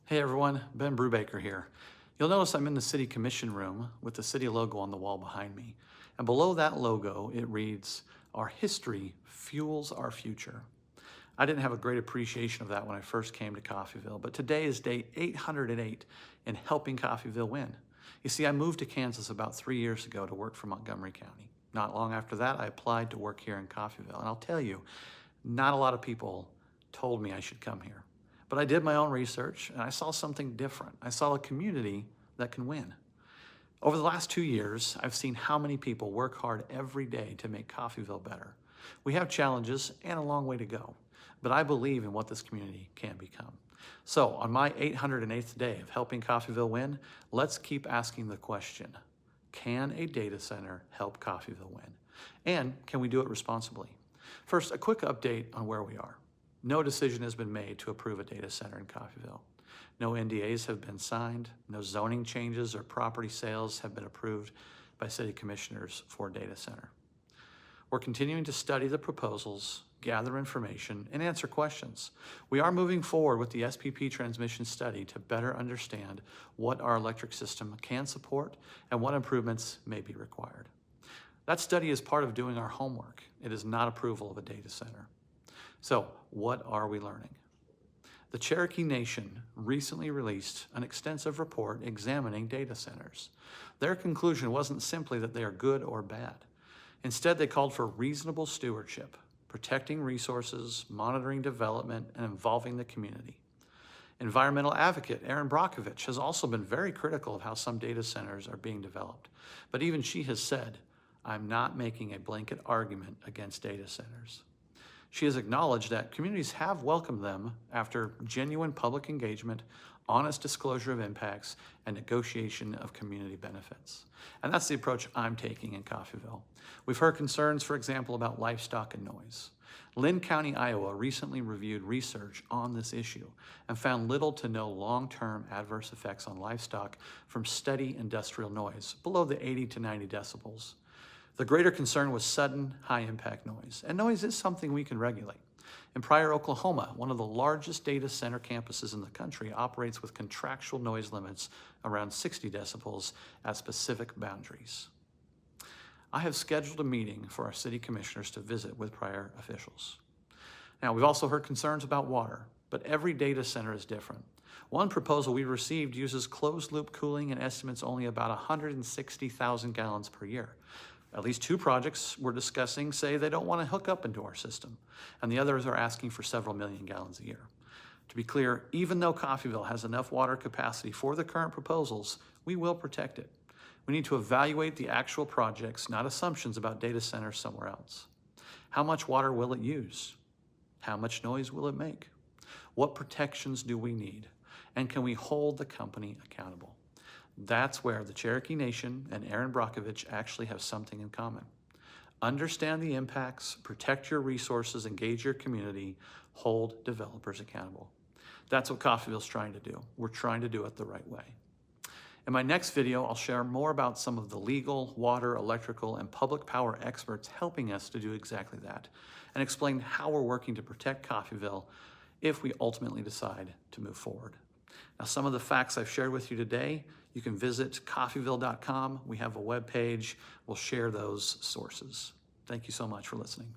Hey everyone, Ben Brubaker here. You'll notice I'm in the city commission room with the city logo on the wall behind me. And below that logo, it reads, "Our history fuels our future." I didn't have a great appreciation of that when I first came to Coffeyville, but today is day 808 in helping Coffeyville win. You see, I moved to Kansas about 3 years ago to work for Montgomery County. Not long after that, I applied to work here in Coffeyville. And I'll tell you, not a lot of people told me I should come here. But I did my own research and I saw something different. I saw a community that can win. Over the last 2 years, I've seen how many people work hard every day to make Coffeyville better. We have challenges and a long way to go, but I believe in what this community can become. So on my 808th day of helping Coffeyville win, let's keep asking the question, can a data center help Coffeyville win? And can we do it responsibly? First, a quick update on where we are. No decision has been made to approve a data center in Coffeyville. No NDAs have been signed, no zoning changes or property sales have been approved by city commissioners for a data center. We're continuing to study the proposals, gather information, and answer questions. We are moving forward with the SPP transmission study to better understand what our electric system can support and what improvements may be required. That study is part of doing our homework. It is not approval of a data center. So, what are we learning? The Cherokee Nation recently released an extensive report examining data centers. Their conclusion wasn't simply that they are good or bad. Instead, they called for reasonable stewardship, protecting resources, monitoring development, and involving the community. Environmental advocate Erin Brockovich has also been very critical of how some data centers are being developed. But even she has said, "I'm not making a blanket argument against data centers." She has acknowledged that communities have welcomed them after genuine public engagement, honest disclosure of impacts, and negotiation of community benefits. And that's the approach I'm taking in Coffeyville. We've heard concerns, for example, about livestock and noise. Lynn County, Iowa recently reviewed research on this issue and found little to no long-term adverse effects on livestock from steady industrial noise, below the 80 to 90 decibels. The greater concern was sudden, high-impact noise, and noise is something we can regulate. In Pryor, Oklahoma, one of the largest data center campuses in the country operates with contractual noise limits around 60 decibels at specific boundaries. I have scheduled a meeting for our city commissioners to visit with Pryor officials. Now, we've also heard concerns about water, but every data center is different. One proposal we received uses closed-loop cooling and estimates only about 160,000 gallons per year. At least 2 projects we're discussing say they don't want to hook up into our system, and the others are asking for several million gallons a year. To be clear, even though Coffeyville has enough water capacity for the current proposals, we will protect it. We need to evaluate the actual projects, not assumptions about data centers somewhere else. How much water will it use? How much noise will it make? What protections do we need? And can we hold the company accountable? That's where the Cherokee Nation and Erin Brockovich actually have something in common. Understand the impacts, protect your resources, engage your community, hold developers accountable. That's what Coffeyville's trying to do. We're trying to do it the right way. In my next video, I'll share more about some of the legal, water, electrical, and public power experts helping us to do exactly that, and explain how we're working to protect Coffeyville if we ultimately decide to move forward. Now, some of the facts I've shared with you today, you can visit coffeyville.com. We have a webpage. We'll share those sources. Thank you so much for listening.